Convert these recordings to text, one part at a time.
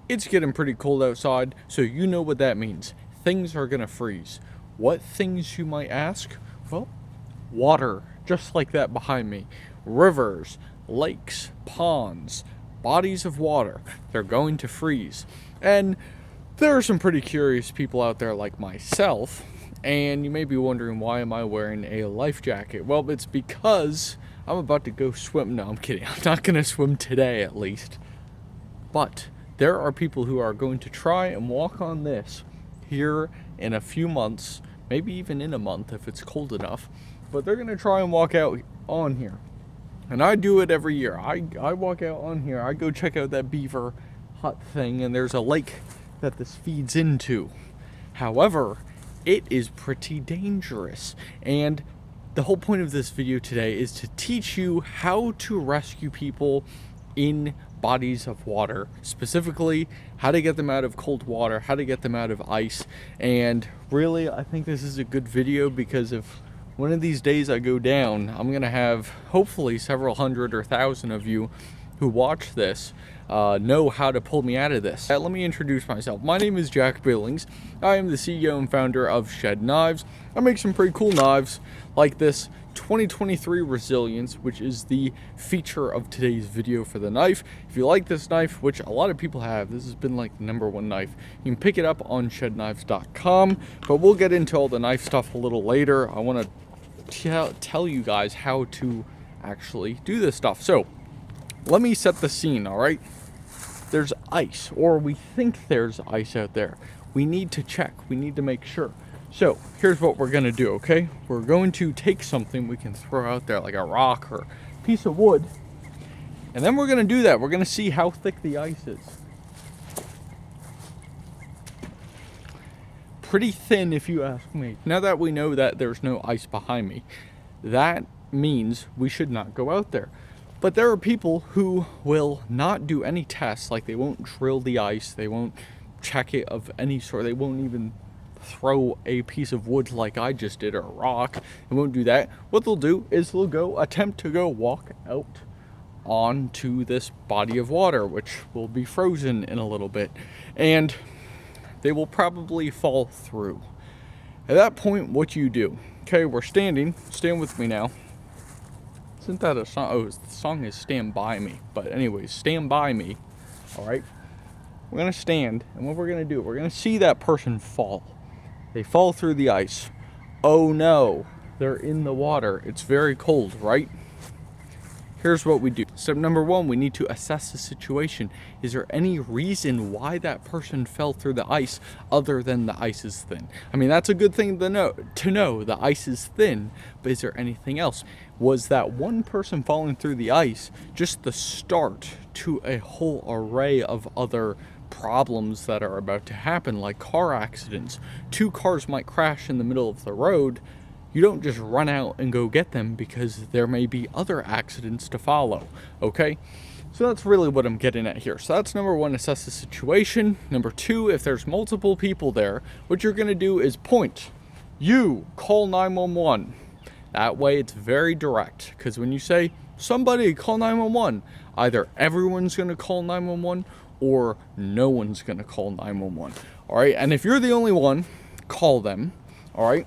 It's getting pretty cold outside, so you know what that means. Things are gonna freeze. What things, you might ask? Well, water, just like that behind me. Rivers, lakes, ponds, bodies of water, they're going to freeze. And there are some pretty curious people out there like myself, and you may be wondering, why am I wearing a life jacket? Well, it's because I'm about to go swim. No, I'm kidding. I'm not gonna swim today, at least. But there are people who are going to try and walk on this here in a few months, maybe even in a month if it's cold enough, but they're going to try and walk out on here. And I do it every year. I walk out on here. I go check out that beaver hut thing, and there's a lake that this feeds into. However, it is pretty dangerous. And the whole point of this video today is to teach you how to rescue people in bodies of water, specifically how to get them out of cold water, how to get them out of ice. And really, I think this is a good video because if one of these days I go down, I'm gonna have hopefully several hundred or thousand of you who watch this know how to pull me out of this. Let me introduce myself. My name is Jack Billings. I am the CEO and founder of Shedknives. I make some pretty cool knives like this 2023 Resilience, which is the feature of today's video for the knife. If you like this knife, which a lot of people have, this has been like the #1 knife. You can pick it up on shedknives.com, but we'll get into all the knife stuff a little later. I want to tell you guys how to actually do this stuff. So let me set the scene, all right? There's ice, or we think there's ice out there. We need to check. We need to make sure. So here's what we're gonna do, okay? We're going to take something we can throw out there, like a rock or a piece of wood, and then we're gonna do that. We're gonna see how thick the ice is. Pretty thin, if you ask me. Now that we know that there's no ice behind me, that means we should not go out there. But there are people who will not do any tests, like they won't drill the ice, they won't check it of any sort, they won't even throw a piece of wood like I just did, or a rock. They won't do that. What they'll do is they'll attempt to go walk out onto this body of water, which will be frozen in a little bit, and they will probably fall through. At that point, what you do? Okay, we're standing. Stand with me now. Isn't that a song? Oh, the song is Stand By Me. But anyways, stand by me. All right. We're going to stand, and what we're going to do, we're going to see that person fall. They fall through the ice. Oh no, they're in the water. It's very cold, right? Here's what we do. Step #1, we need to assess the situation. Is there any reason why that person fell through the ice other than the ice is thin? I mean, that's a good thing to know. The ice is thin, but is there anything else? Was that one person falling through the ice just the start to a whole array of other problems that are about to happen, like car accidents? Two cars might crash in the middle of the road. You don't just run out and go get them, because there may be other accidents to follow, okay? So that's really what I'm getting at here. So that's #1, assess the situation. #2, if there's multiple people there, what you're gonna do is point. You call 911. That way it's very direct, because when you say, somebody call 911, either everyone's gonna call 911 or no one's gonna call 911, all right? And if you're the only one, call them, all right?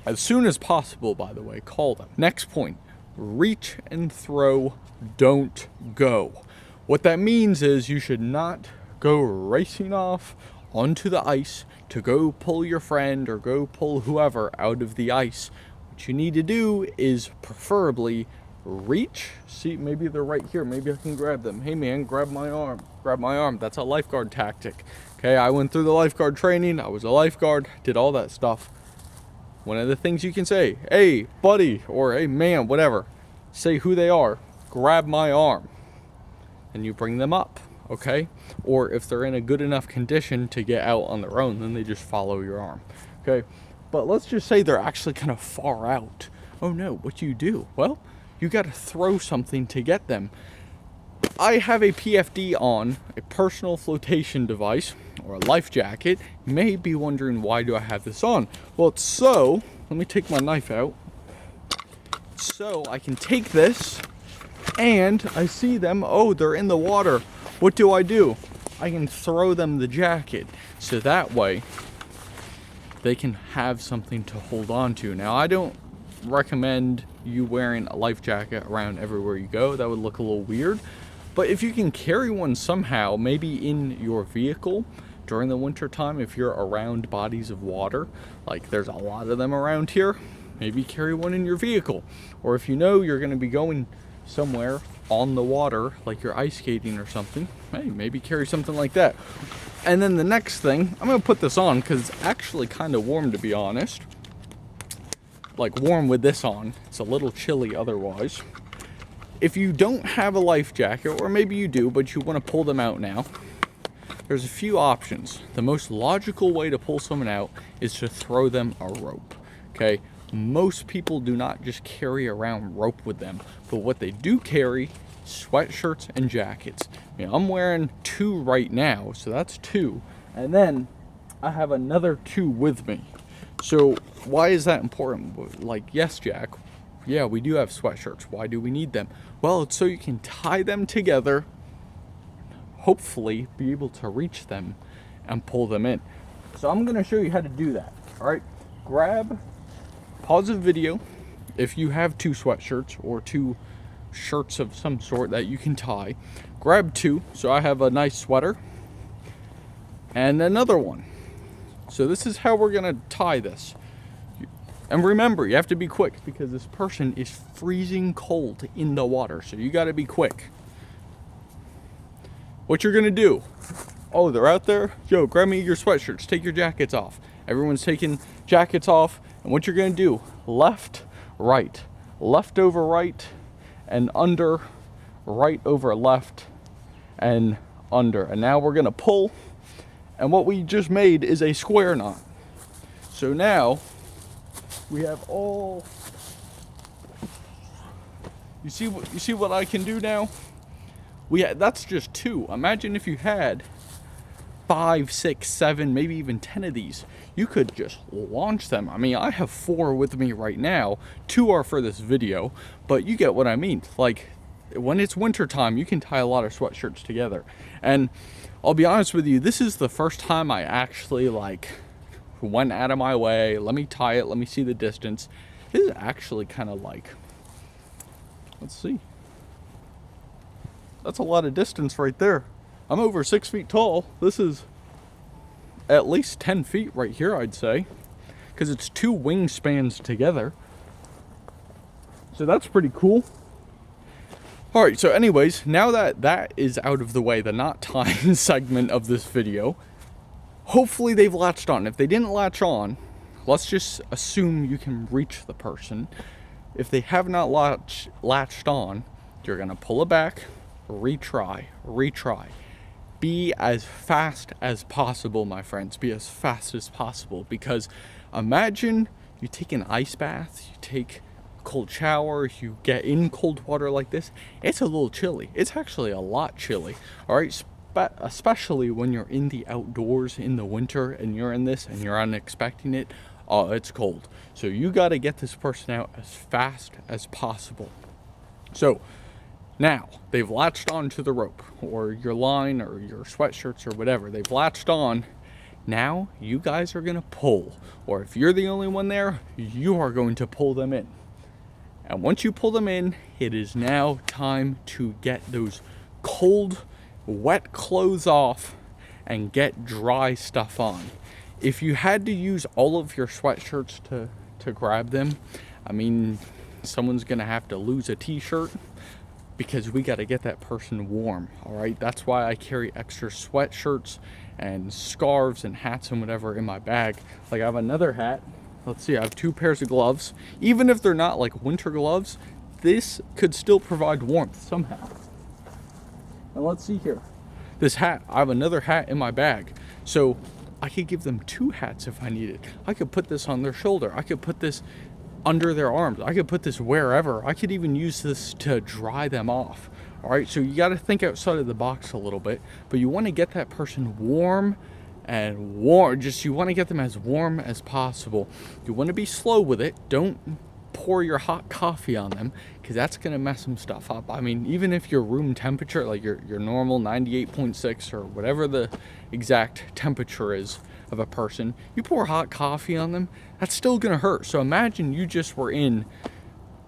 As soon as possible, by the way, call them. Next point, reach and throw, don't go. What that means is you should not go racing off onto the ice to go pull your friend or go pull whoever out of the ice. What you need to do is preferably reach. See, maybe they're right here. Maybe I can grab them. Hey man, grab my arm. Grab my arm. That's a lifeguard tactic. Okay, I went through the lifeguard training. I was a lifeguard, did all that stuff. One of the things you can say, hey buddy, or hey man, whatever, say who they are, grab my arm, and you bring them up, okay? Or if they're in a good enough condition to get out on their own, then they just follow your arm, okay? But let's just say they're actually kind of far out. Oh no, what do you do? Well, you got to throw something to get them. I have a PFD on, a personal flotation device, or a life jacket. You may be wondering, why do I have this on? Well, it's so, let me take my knife out, so I can take this, and I see them, oh, they're in the water. What do? I can throw them the jacket. So that way, they can have something to hold on to. Now, I don't recommend you wearing a life jacket around everywhere you go. That would look a little weird. But if you can carry one somehow, maybe in your vehicle during the winter time, if you're around bodies of water, like there's a lot of them around here, maybe carry one in your vehicle. Or if you know you're going to be going somewhere on the water, like you're ice skating or something, hey, maybe carry something like that. And then the next thing, I'm going to put this on because it's actually kind of warm, to be honest. Like warm with this on. It's a little chilly otherwise. If you don't have a life jacket, or maybe you do, but you want to pull them out now, there's a few options. The most logical way to pull someone out is to throw them a rope, okay? Most people do not just carry around rope with them, but what they do carry, sweatshirts and jackets. You know, I'm wearing 2 right now, so that's 2. And then I have another 2 with me. So why is that important? Like, yes, Jack, yeah, we do have sweatshirts. Why do we need them? Well, it's so you can tie them together, hopefully be able to reach them and pull them in. So I'm going to show you how to do that. All right, pause the video if you have 2 sweatshirts or 2 shirts of some sort that you can tie. Grab 2. So I have a nice sweater and another one. So this is how we're going to tie this. And remember, you have to be quick because this person is freezing cold in the water. So you got to be quick. What you're going to do, oh, they're out there? Yo, grab me your sweatshirts. Take your jackets off. Everyone's taking jackets off. And what you're going to do, left, right. Left over right and under, right over left and under. And now we're going to pull. And what we just made is a square knot. So now we have all, you see what I can do now? That's just 2. Imagine if you had 5, 6, 7, maybe even 10 of these. You could just launch them. I mean, I have 4 with me right now. 2 are for this video, but you get what I mean. Like, when it's winter time, you can tie a lot of sweatshirts together. And I'll be honest with you, this is the first time I actually went out of my way. Let me tie it. Let me see the distance. This is actually kind of let's see. That's a lot of distance right there. I'm over 6 feet tall. This is at least 10 feet right here, I'd say, because it's 2 wingspans together. So that's pretty cool. All right, so anyways, now that is out of the way, the knot tying segment of this video, hopefully they've latched on. If they didn't latch on, let's just assume you can reach the person. If they have not latched on, you're gonna pull it back, retry. Be as fast as possible, my friends. Be as fast as possible, because imagine you take an ice bath, you take a cold shower, you get in cold water like this. It's a little chilly. It's actually a lot chilly. All right, especially when you're in the outdoors in the winter and you're in this and you're unexpecting it. Oh, it's cold. So you got to get this person out as fast as possible. So now they've latched onto the rope or your line or your sweatshirts or whatever. They've latched on. Now you guys are going to pull, or if you're the only one there, you are going to pull them in. And once you pull them in, it is now time to get those cold, wet clothes off and get dry stuff on. If you had to use all of your sweatshirts to grab them, I mean, someone's going to have to lose a t-shirt, because we got to get that person warm. All right, that's why I carry extra sweatshirts and scarves and hats and whatever in my bag. Like, I have another hat. Let's see, I have 2 pairs of gloves. Even if they're not like winter gloves, this could still provide warmth somehow. And let's see here, this hat, I have another hat in my bag, so I could give them 2 hats if I needed. I could put this on their shoulder. I could put this under their arms. I could put this wherever. I could even use this to dry them off. All right, so you got to think outside of the box a little bit, but you want to get that person warm and you want to get them as warm as possible. You want to be slow with it. Don't pour your hot coffee on them, because that's going to mess some stuff up. I mean, even if your room temperature, like your normal 98.6 or whatever the exact temperature is of a person, you pour hot coffee on them, that's still going to hurt. So imagine you just were in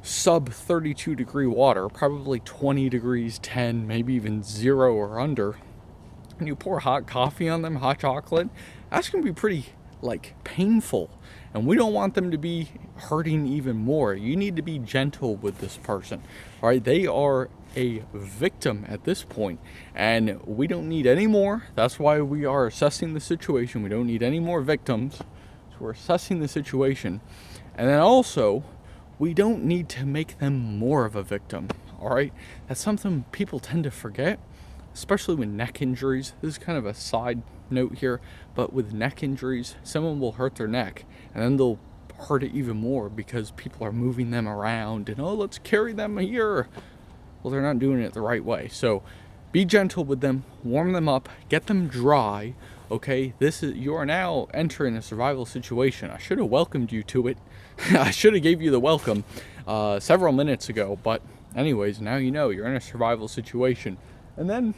sub 32 degree water, probably 20 degrees, 10, maybe even 0 or under, and you pour hot coffee on them, hot chocolate, that's going to be pretty like painful, and we don't want them to be hurting even more. You need to be gentle with this person. All right, they are a victim at this point, and we don't need any more. That's why we are assessing the situation. We don't need any more victims, so we're assessing the situation. And then also, we don't need to make them more of a victim. All right, that's something people tend to forget, especially with neck injuries. This is kind of a side note here, but with neck injuries, someone will hurt their neck and then they'll hurt it even more because people are moving them around and, oh, let's carry them here. Well, they're not doing it the right way. So be gentle with them, warm them up, get them dry. Okay, you are now entering a survival situation. I should have welcomed you to it. I should have gave you the welcome several minutes ago, but anyways, now you know you're in a survival situation. And then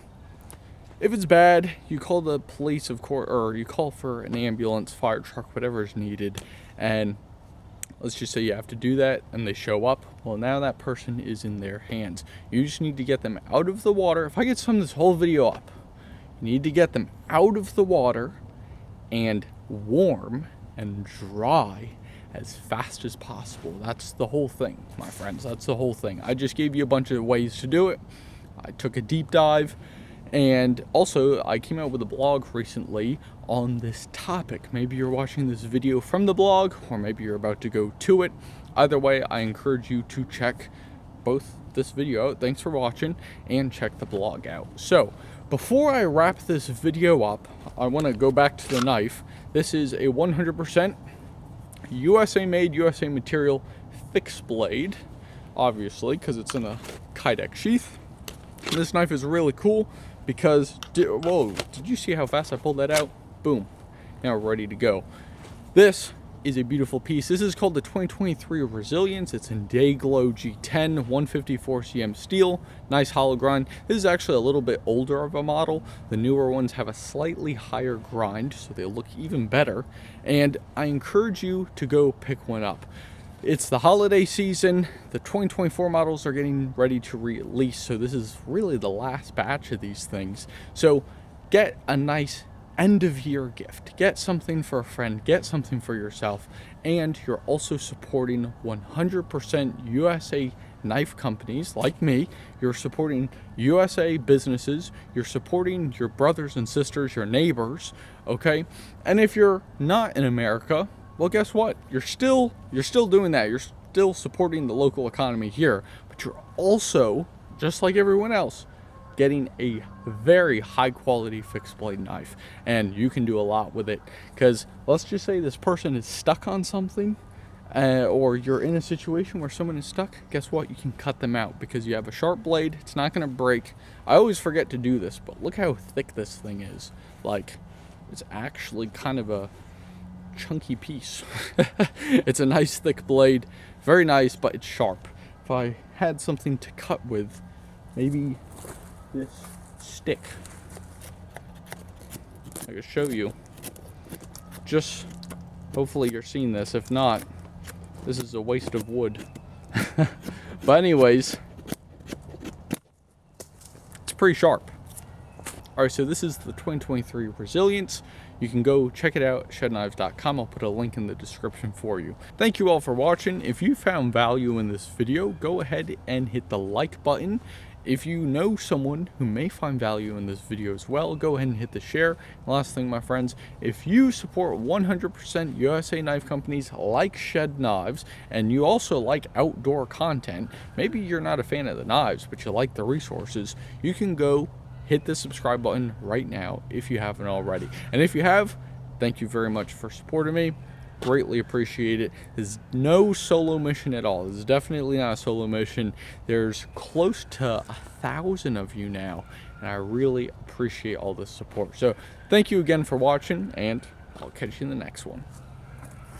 if it's bad, you call the police, of course, or you call for an ambulance, fire truck, whatever is needed. And let's just say you have to do that and they show up. Well, now that person is in their hands. You just need to get them out of the water. If I could sum this whole video up, you need to get them out of the water and warm and dry as fast as possible. That's the whole thing, my friends. That's the whole thing. I just gave you a bunch of ways to do it. I took a deep dive. And also, I came out with a blog recently on this topic. Maybe you're watching this video from the blog, or maybe you're about to go to it. Either way, I encourage you to check both this video out. Thanks for watching, and check the blog out. So, before I wrap this video up, I want to go back to the knife. This is a 100% USA made, USA material fixed blade, obviously, because it's in a Kydex sheath. This knife is really cool because, whoa, did you see how fast I pulled that out? Boom. Now we're ready to go. This is a beautiful piece. This is called the 2023 Resilience. It's in Dayglow G10, 154 cm steel, nice hollow grind. This is actually a little bit older of a model. The newer ones have a slightly higher grind, so they look even better. And I encourage you to go pick one up. It's the holiday season. The 2024 models are getting ready to release, so this is really the last batch of these things. So get a nice end of year gift. Get something for a friend, get something for yourself, and you're also supporting 100% USA knife companies like me. You're supporting USA businesses. You're supporting your brothers and sisters, your neighbors, okay? And if you're not in America, well, guess what? You're still doing that. You're still supporting the local economy here, but you're also, just like everyone else, getting a very high quality fixed blade knife, and you can do a lot with it. Because let's just say this person is stuck on something, or you're in a situation where someone is stuck. Guess what? You can cut them out because you have a sharp blade. It's not going to break. I always forget to do this, but look how thick this thing is. Like, it's actually kind of a chunky piece. It's a nice thick blade, very nice, but it's sharp. If I had something to cut with, maybe this stick, I could show you. Just hopefully you're seeing this. If not, this is a waste of wood. But anyways, it's pretty sharp. Alright, so this is the 2023 Resilience. You can go check it out at shedknives.com. I'll put a link in the description for you. Thank you all for watching. If you found value in this video, go ahead and hit the like button. If you know someone who may find value in this video as well, go ahead and hit the share. Last thing, my friends, if you support 100% USA knife companies like Shed Knives, and you also like outdoor content, maybe you're not a fan of the knives, but you like the resources, you can go hit the subscribe button right now if you haven't already. And if you have, thank you very much for supporting me. Greatly appreciate it. There's no solo mission at all. This is definitely not a solo mission. There's close to 1,000 of you now, and I really appreciate all the support. So thank you again for watching, and I'll catch you in the next one.